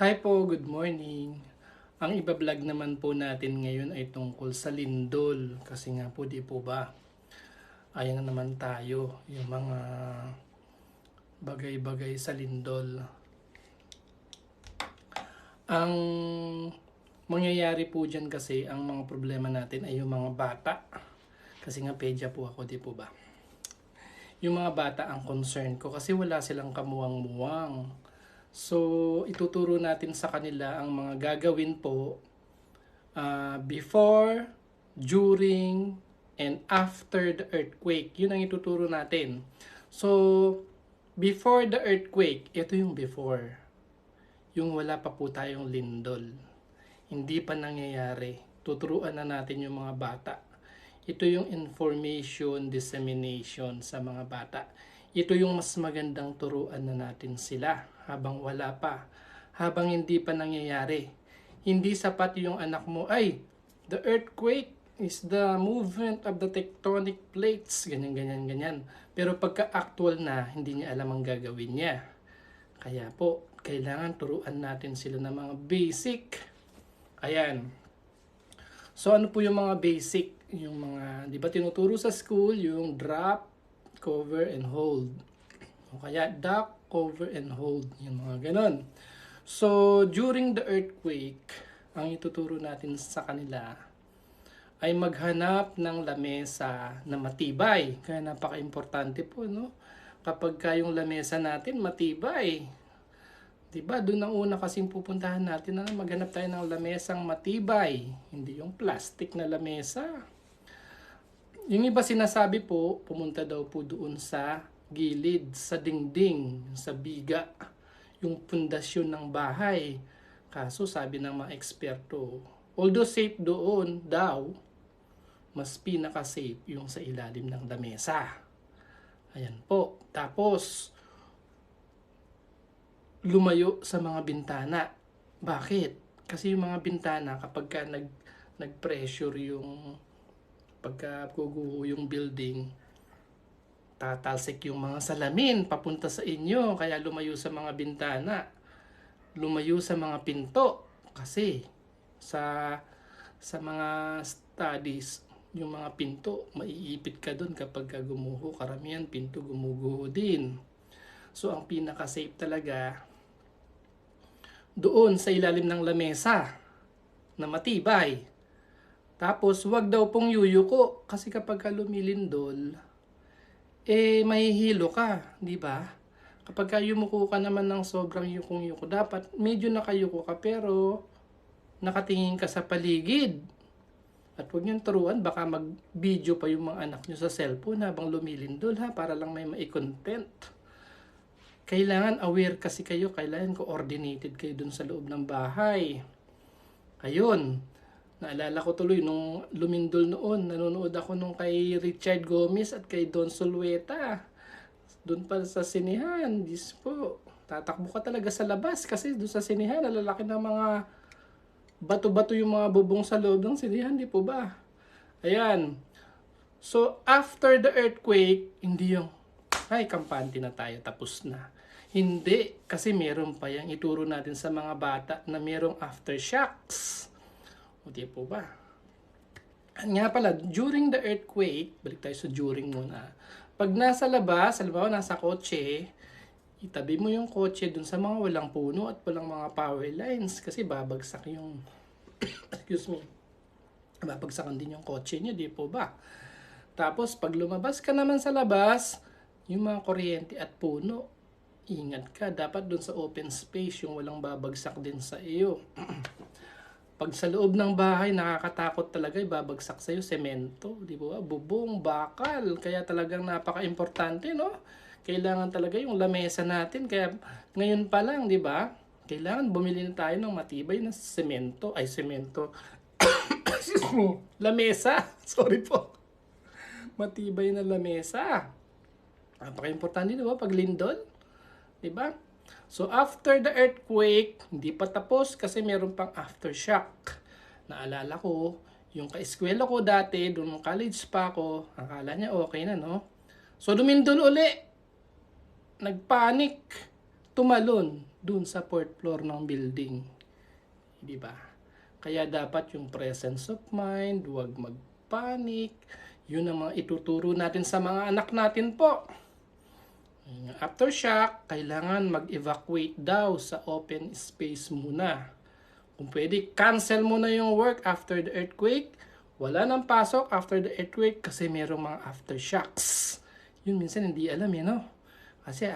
Hi po, good morning. Ang iba-vlog naman po natin ngayon ay tungkol sa lindol. Kasi nga po, di po ba? Ayan na naman tayo, yung mga bagay-bagay sa lindol. Ang mangyayari po dyan kasi, ang mga problema natin ay yung mga bata. Kasi nga pedya po ako, di po ba? Yung mga bata ang concern ko kasi wala silang kamuwang-muwang. So, ituturo natin sa kanila ang mga gagawin po before, during, and after the earthquake. Yun ang ituturo natin. So, before the earthquake, ito yung before. Yung wala pa po tayong lindol. Hindi pa nangyayari. Tuturuan na natin yung mga bata. Ito yung information dissemination sa mga bata. Ito yung mas magandang turuan na natin sila habang wala pa. Habang hindi pa nangyayari. Hindi sapat yung anak mo, ay, the earthquake is the movement of the tectonic plates, ganyan, ganyan, ganyan. Pero pagka actual na, hindi niya alam ang gagawin niya. Kaya po, kailangan turuan natin sila ng mga basic. Ayan. So ano po yung mga basic? Yung mga, di ba tinuturo sa school, yung drop, cover, and hold. O kaya duck, cover, and hold. Yung mga ganon. So, during the earthquake, ang ituturo natin sa kanila ay maghanap ng lamesa na matibay. Kaya napaka-importante po, no? Kapag yung lamesa natin matibay, diba? Doon ang una kasing pupuntahan natin na maghanap tayo ng lamesang matibay. Hindi yung plastic na lamesa. Yung iba sinasabi po, pumunta daw po doon sa gilid, sa dingding, sa biga, yung pundasyon ng bahay. Kaso sabi ng mga eksperto, although safe doon daw, mas pinaka-safe yung sa ilalim ng lamesa. Ayan po. Tapos, lumayo sa mga bintana. Bakit? Kasi yung mga bintana, kapag ka nag-pressure yung pagka guguho yung building, tatalsik yung mga salamin papunta sa inyo. Kaya lumayo sa mga bintana. Lumayo sa mga pinto. Kasi sa mga studies, yung mga pinto, maiipit ka doon kapag gumuho. Karamihan, pinto gumuguho din. So, ang pinaka-safe talaga, doon sa ilalim ng lamesa na matibay. Tapos, wag daw pong yuyuko. Kasi kapag lumilindol, mahihilo ka, di ba? Kapag yumuko ka naman ng sobrang yukong-yuko, dapat medyo nakayuko ka pero nakatingin ka sa paligid. At huwag niyong turuan, baka mag-video pa yung mga anak niyo sa cellphone habang lumilindol ha, para lang may mai-content. Kailangan aware kasi kayo, kailangan coordinated kayo dun sa loob ng bahay. Ayun, naalala ko tuloy nung lumindol noon, nanonood ako nung kay Richard Gomez at kay Don Solueta. Doon pa sa sinihan, Diyos po, tatakbo ka talaga sa labas kasi doon sa sinihan, nalalaki ng mga bato-bato yung mga bubong sa loob ng sinihan, di po ba? Ayan. So, after the earthquake, hindi yung, ay, kampante na tayo, tapos na. Hindi, kasi meron pa yung ituro natin sa mga bata na merong aftershocks. O di po ba? Nga pala, during the earthquake, balik tayo sa during muna. Pag nasa labas, halimbawa nasa kotse, itabi mo yung kotse dun sa mga walang puno at walang mga power lines kasi babagsak yung excuse me, babagsakan din yung kotse niya, di po ba? Tapos pag lumabas ka naman sa labas, yung mga kuryente at puno, ingat ka, dapat dun sa open space yung walang babagsak din sa iyo. Pag sa loob ng bahay, nakakatakot talaga, babagsak sa'yo, semento, di ba? Bubong, bakal, kaya talagang napaka-importante, no? Kailangan talaga yung lamesa natin. Kaya ngayon pa lang, di ba? Kailangan bumili na tayo ng matibay na semento. Ay, semento. Lamesa. Sorry po. Matibay na lamesa. Napaka-importante, di ba? Pag lindol. Di ba? So, after the earthquake, hindi pa tapos kasi meron pang aftershock. Naalala ko, yung ka-eskwela ko dati, doon college pa ako, akala niya okay na, no? So, lumindol uli. Nagpanik, tumalon. dun sa fourth floor ng building. Di ba? Kaya dapat yung presence of mind, huwag magpanic. Yun ang mga ituturo natin sa mga anak natin po. Yung aftershock, kailangan mag-evacuate daw sa open space muna. Kung pwede, cancel muna yung work after the earthquake. Wala nang pasok after the earthquake kasi merong mga aftershocks. Yun minsan hindi alam no? Kasi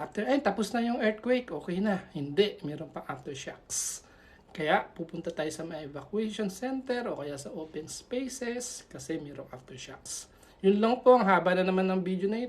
tapos na yung earthquake, okay na. Hindi, meron pang aftershocks. Kaya pupunta tayo sa mga evacuation center o kaya sa open spaces kasi merong aftershocks. Yun lang po, ang haba na naman ng video na ito.